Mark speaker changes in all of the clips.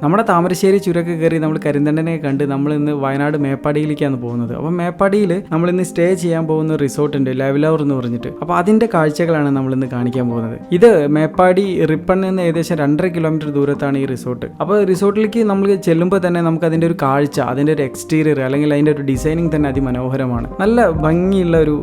Speaker 1: നമ്മുടെ താമരശ്ശേരി ചുരമൊക്കെ കയറി നമ്മൾ കരിന്തണ്ടനെ കണ്ട് നമ്മൾ ഇന്ന് വയനാട് മേപ്പാടിയിലേക്കാണ് പോകുന്നത്. അപ്പോൾ മേപ്പാടിയിൽ നമ്മൾ ഇന്ന് സ്റ്റേ ചെയ്യാൻ പോകുന്ന റിസോർട്ട് ഉണ്ട്, ലെവലവർ എന്ന് പറഞ്ഞിട്ട്. അപ്പോൾ അതിൻ്റെ കാഴ്ചകളാണ് നമ്മൾ ഇന്ന് കാണിക്കാൻ പോകുന്നത്. ഇത് മേപ്പാടി റിപ്പണിൽ നിന്ന് ഏകദേശം 2.5 കിലോമീറ്റർ ദൂരത്താണ് ഈ റിസോർട്ട്. അപ്പോൾ റിസോർട്ടിലേക്ക് നമ്മൾ ചെല്ലുമ്പോൾ തന്നെ നമുക്ക് അതിൻ്റെ ഒരു കാഴ്ച, അതിൻ്റെ ഒരു എക്സ്റ്റീരിയർ അല്ലെങ്കിൽ അതിൻ്റെ ഒരു ഡിസൈനിങ് തന്നെ അതിമനോഹരമാണ്. നല്ല ഭംഗിയുള്ള ഒരു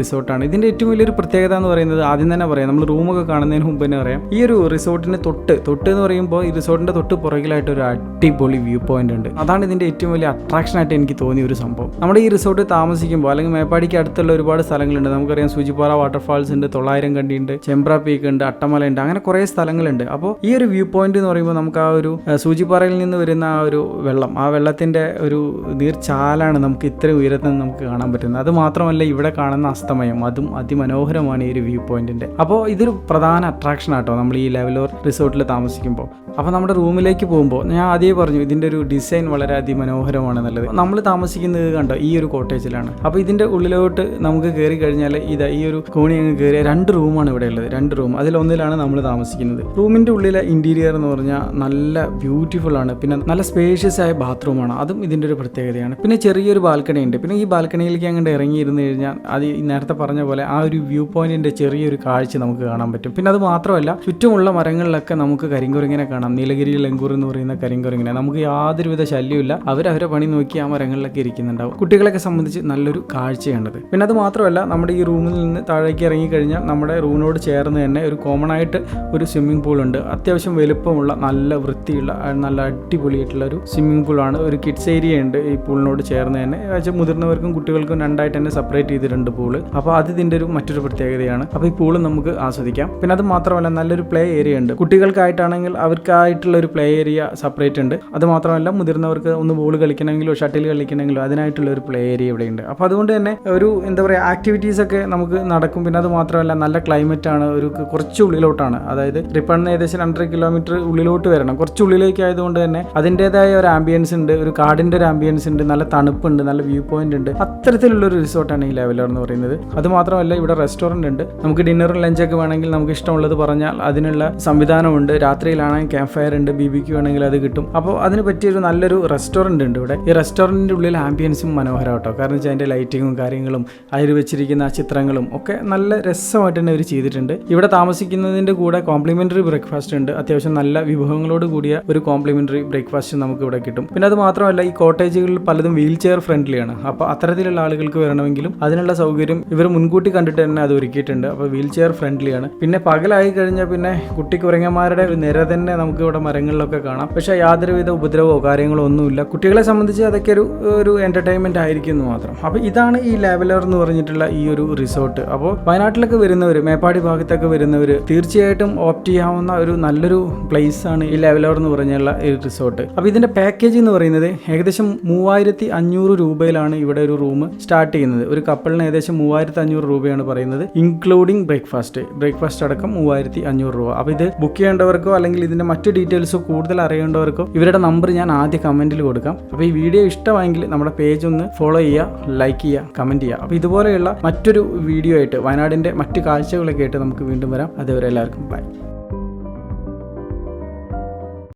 Speaker 1: റിസോർട്ടാണ്. ഇതിൻ്റെ ഏറ്റവും വലിയൊരു പ്രത്യേകത എന്ന് പറയുന്നത് ആദ്യം തന്നെ പറയാം, നമ്മൾ റൂമൊക്കെ കാണുന്നതിന് മുമ്പ് തന്നെ പറയാം, ഈ ഒരു റിസോർട്ടിന് തൊട്ട് എന്ന് പറയുമ്പോൾ ഈ റിസോർട്ടിൻ്റെ തൊട്ട് പുറകിലായിട്ട് ഒരു അടിപൊളി വ്യൂ പോയിന്റ് ഉണ്ട്. അതാണ് ഇതിൻ്റെ ഏറ്റവും വലിയ അട്രാക്ഷനായിട്ട് എനിക്ക് തോന്നിയ ഒരു സംഭവം. നമ്മുടെ ഈ റിസോർട്ട് താമസിക്കുമ്പോൾ അല്ലെങ്കിൽ മേപ്പാടിക്ക് അടുത്തുള്ള ഒരുപാട് സ്ഥലങ്ങളുണ്ട്. നമുക്കറിയാം സൂചിപ്പാറ വാട്ടർഫാൾസ് ഉണ്ട്, 900 കണ്ടി ഉണ്ട്, ചെമ്പ്ര പീക്ക് ഉണ്ട്, അട്ടമല ഉണ്ട്, അങ്ങനെ കുറേ സ്ഥലങ്ങളുണ്ട്. അപ്പോൾ ഈ ഒരു വ്യൂ പോയിന്റ് എന്ന് പറയുമ്പോൾ നമുക്ക് ആ ഒരു സൂചിപ്പാറയിൽ നിന്ന് വരുന്ന ആ ഒരു വെള്ളം, ആ വെള്ളത്തിൻ്റെ ഒരു നീർച്ചാലാണ് നമുക്ക് ഇത്രയും ഉയരത്തിൽ നിന്ന് നമുക്ക് കാണാൻ പറ്റുന്നത്. അത് മാത്രമല്ല ഇവിടെ കാണുന്ന അസ്തമയം, അതും അതിമനോഹരമാണ് ഈ ഒരു വ്യൂ പോയിന്റിൻ്റെ. അപ്പോൾ ഇതൊരു പ്രധാന അട്രാക്ഷൻ ആട്ടോ നമ്മൾ ഈ ലെവലവർ റിസോർട്ടിൽ താമസിക്കുമ്പോൾ. അപ്പോൾ നമ്മുടെ റൂമിലേക്ക് പോകുമ്പോൾ ഞാൻ ആദ്യമേ പറഞ്ഞു ഇതിൻ്റെ ഒരു ഡിസൈൻ വളരെ അതിമനോഹരമാണ് നല്ലത്. നമ്മൾ താമസിക്കുന്നത് കണ്ടോ ഈ ഒരു കോട്ടേജിലാണ്. അപ്പോൾ ഇതിൻ്റെ ഉള്ളിലോട്ട് നമുക്ക് കയറി കഴിഞ്ഞാൽ ഈ ഒരു കോണി അങ്ങ് കയറിയ 2 റൂമാണ് ഇവിടെ ഉള്ളത്. 2 റൂം, അതിലൊന്നിലാണ് നമ്മൾ താമസിക്കുന്നത്. റൂമിൻ്റെ ഉള്ളിലെ ഇൻറ്റീരിയർ എന്ന് പറഞ്ഞാൽ നല്ല ബ്യൂട്ടിഫുൾ ആണ്. പിന്നെ നല്ല സ്പേഷ്യസ് ആയ ബാത്റൂമാണ്, അതും ഇതിൻ്റെ ഒരു പ്രത്യേകതയാണ്. പിന്നെ ചെറിയൊരു ബാൽക്കണി ഉണ്ട്. പിന്നെ ഈ ബാൽക്കണിയിലേക്ക് അങ്ങോട്ട് ഇറങ്ങിയിരുന്നു കഴിഞ്ഞാൽ അത് നേരത്തെ പറഞ്ഞ പോലെ ആ ഒരു വ്യൂ പോയിന്റിൻ്റെ ചെറിയൊരു കാഴ്ച നമുക്ക് കാണാൻ പറ്റും. പിന്നെ അത് മാത്രമല്ല ചുറ്റുമുള്ള മരങ്ങളിലൊക്കെ നമുക്ക് കരിങ്കുരങ്ങിനെ കാണാം. നീലഗിരി ലങ്കൂർ എന്ന് പറയുന്ന കരിങ്കുരങ്ങിനെ നമുക്ക് യാതൊരുവിധ ശല്യമില്ല. അവരവരെ പണി നോക്കി ആ മരങ്ങളിലൊക്കെ ഇരിക്കുന്നുണ്ടാവും. കുട്ടികളൊക്കെ സംബന്ധിച്ച് നല്ലൊരു കാഴ്ചയാണത്. പിന്നെ അത് മാത്രമല്ല നമ്മുടെ ഈ റൂമിൽ നിന്ന് താഴേക്ക് ഇറങ്ങിക്കഴിഞ്ഞാൽ നമ്മുടെ റൂമിനോട് ചേർന്ന് തന്നെ ഒരു കോമൺ ആയിട്ട് ഒരു സ്വിമ്മിംഗ് പൂൾ ഉണ്ട്. അത്യാവശ്യം വലുപ്പമുള്ള നല്ല വൃത്തിയുള്ള നല്ല അടിപൊളിയായിട്ടുള്ള ഒരു സ്വിമ്മിംഗ് പൂളാണ്. ഒരു കിഡ്സ് ഏരിയ ഉണ്ട് ഈ പൂളിനോട് ചേർന്ന് തന്നെ. മുതിർന്നവർക്കും കുട്ടികൾക്കും 2ആയിട്ട് തന്നെ സെപ്പറേറ്റ് ചെയ്തിട്ടുണ്ട് പൂള്. അപ്പോൾ അത് ഇതിൻ്റെ ഒരു മറ്റൊരു പ്രത്യേകതയാണ്. അപ്പോൾ ഈ പൂള് നമുക്ക് ആസ്വദിക്കാം. പിന്നെ അത് മാത്രമല്ല നല്ലൊരു പ്ലേ ഏരിയ ഉണ്ട്. കുട്ടികൾക്കായിട്ടാണെങ്കിൽ അവർക്കായിട്ടുള്ള ഒരു പ്ലേ ഏരിയ സെപ്പറേറ്റ് ഉണ്ട്. അത് മാത്രമല്ല മുതിർന്നവർക്ക് ഒന്ന് ബോൾ കളിക്കണമെങ്കിലോ ഷട്ടിൽ കളിക്കണമെങ്കിലോ അതിനായിട്ടുള്ള ഒരു പ്ലേ ഏരിയ ഇവിടെ ഉണ്ട്. അപ്പോൾ അതുകൊണ്ട് തന്നെ ഒരു എന്താ പറയുക ആക്ടിവിറ്റീസ് ഒക്കെ നമുക്ക് നടക്കും. പിന്നെ അത് മാത്രമല്ല നല്ല ക്ലൈമറ്റ് ആണ്. ഒരു കുറച്ച് ഉള്ളിലോട്ടാണ്, അതായത് റിപ്പണിന് ഏകദേശം 2.5 കിലോമീറ്റർ ഉള്ളിലോട്ട് വരണം. കുറച്ച് ഉള്ളിലേക്ക് ആയതുകൊണ്ട് തന്നെ അതിൻ്റെതായ ഒരു ആംബിയൻസ് ഉണ്ട്, ഒരു കാടിൻ്റെ ഒരു ആംബിയൻസ് ഉണ്ട്, നല്ല തണുപ്പുണ്ട്, നല്ല വ്യൂ പോയിന്റ് ഉണ്ട്. അത്തരത്തിലുള്ള ഒരു റിസോർട്ടാണ് ഈ ലെവലർ എന്ന് പറയുന്നത്. അത് മാത്രമല്ല ഇവിടെ റെസ്റ്റോറൻറ്റ് ഉണ്ട്. നമുക്ക് ഡിന്നറും ലഞ്ചൊക്കെ വേണമെങ്കിൽ നമുക്ക് ഇഷ്ടമുള്ളത് പറഞ്ഞാൽ അതിനുള്ള സംവിധാനമുണ്ട്. രാത്രിയിലാണെങ്കിൽ ക്യാമ്പ് ഫയർ ഉണ്ട്, BBQ വേണമെങ്കിൽ അത് കിട്ടും. അപ്പോൾ അതിന് പറ്റിയൊരു നല്ലൊരു റെസ്റ്റോറൻറ്റ് ഉണ്ട് ഇവിടെ. ഈ റെസ്റ്റോറൻറ്റിൻ്റെ ഉള്ളിൽ ആംബിയൻസും മനോഹരം കേട്ടോ. കാരണം വെച്ചാൽ അതിൻ്റെ ലൈറ്റിങ്ങും കാര്യങ്ങളും അതിൽ വെച്ചിരിക്കുന്ന ആ ചിത്രങ്ങളും ഒക്കെ നല്ല രസമായിട്ട് തന്നെ അവർ ചെയ്തിട്ടുണ്ട്. ഇവിടെ താമസിക്കുന്നതിൻ്റെ കൂടെ കോംപ്ലിമെൻ്ററി ബ്രേക്ക്ഫാസ്റ്റ് ഉണ്ട്. അത്യാവശ്യം നല്ല വിഭവങ്ങളോട് കൂടിയ ഒരു കോംപ്ലിമെൻ്ററി ബ്രേക്ക്ഫാസ്റ്റ് നമുക്ക് ഇവിടെ കിട്ടും. പിന്നെ അത് മാത്രമല്ല ഈ കോട്ടേജുകളിൽ പലതും വീൽ ചെയർ ഫ്രണ്ട്ലിയാണ്. അപ്പോൾ അത്തരത്തിലുള്ള ആളുകൾക്ക് വരണമെങ്കിലും അതിനുള്ള സൗകര്യം ഇവർ മുൻകൂട്ടി കണ്ടിട്ട് തന്നെ അത് ഒരുക്കിയിട്ടുണ്ട്. അപ്പോൾ വീൽ ചെയർ ഫ്രണ്ട്ലിയാണ്. പിന്നെ പകലായി കഴിഞ്ഞാൽ പിന്നെ കുട്ടിക്കുരങ്ങന്മാരുടെ ഒരു നിര തന്നെ നമുക്ക് ഇവിടെ മരങ്ങളിലൊക്കെ കാണാം. പക്ഷേ യാതൊരുവിധ ഉപദ്രവമോ കാര്യങ്ങളോ ഒന്നുമില്ല. കുട്ടികളെ സംബന്ധിച്ച് അതൊക്കെ ഒരു എൻ്റർടൈൻമെൻറ്റ് ആയിരിക്കുന്നു മാത്രം. അപ്പോൾ ഇതാണ് ഈ ലെവലർ എന്ന് പറഞ്ഞിട്ടുള്ള ഈ ഒരു റിസോർട്ട്. അപ്പോൾ വയനാട്ടിലൊക്കെ വരുന്നവർ, മേപ്പാടി ഭാഗത്തൊക്കെ വരുന്നവർ തീർച്ചയായിട്ടും ഓപ്റ്റ് ചെയ്യാവുന്ന ഒരു നല്ലൊരു പ്ലേസ് ആണ് ഈ ലെവലർ എന്ന് പറഞ്ഞുള്ള ഈ റിസോർട്ട്. അപ്പോൾ ഇതിൻ്റെ പാക്കേജ് എന്ന് പറയുന്നത് ഏകദേശം 3500 രൂപയിലാണ് ഇവിടെ ഒരു റൂം സ്റ്റാർട്ട് ചെയ്യുന്നത്. ഒരു കപ്പിളിന് ഏകദേശം 3500 രൂപയാണ് പറയുന്നത്, ഇൻക്ലൂഡിങ് ബ്രേക്ക്ഫാസ്റ്റ് അടക്കം 3500 രൂപ. അപ്പോൾ ഇത് ബുക്ക് ചെയ്യേണ്ടവർക്കോ അല്ലെങ്കിൽ ഇതിൻ്റെ മറ്റു ഡീറ്റെയിൽസോ കൂടുതൽ അറിയേണ്ടവർക്കോ ഇവരുടെ നമ്പർ ഞാൻ ആദ്യം കമൻറ്റിൽ കൊടുക്കാം. അപ്പോൾ ഈ വീഡിയോ ഇഷ്ടമായെങ്കിൽ നമ്മുടെ പേജ് ഒന്ന് ഫോളോ ചെയ്യുക, ലൈക്ക് ചെയ്യുക, കമൻറ്റ് ചെയ്യുക. അപ്പോൾ ഇതുപോലെയുള്ള മറ്റൊരു വീഡിയോ ആയിട്ട് വയനാടിൻ്റെ മറ്റു കാഴ്ചകളൊക്കെ ആയിട്ട് നമുക്ക് വീണ്ടും വരാം. അതുവരെ എല്ലാവർക്കും ബൈ.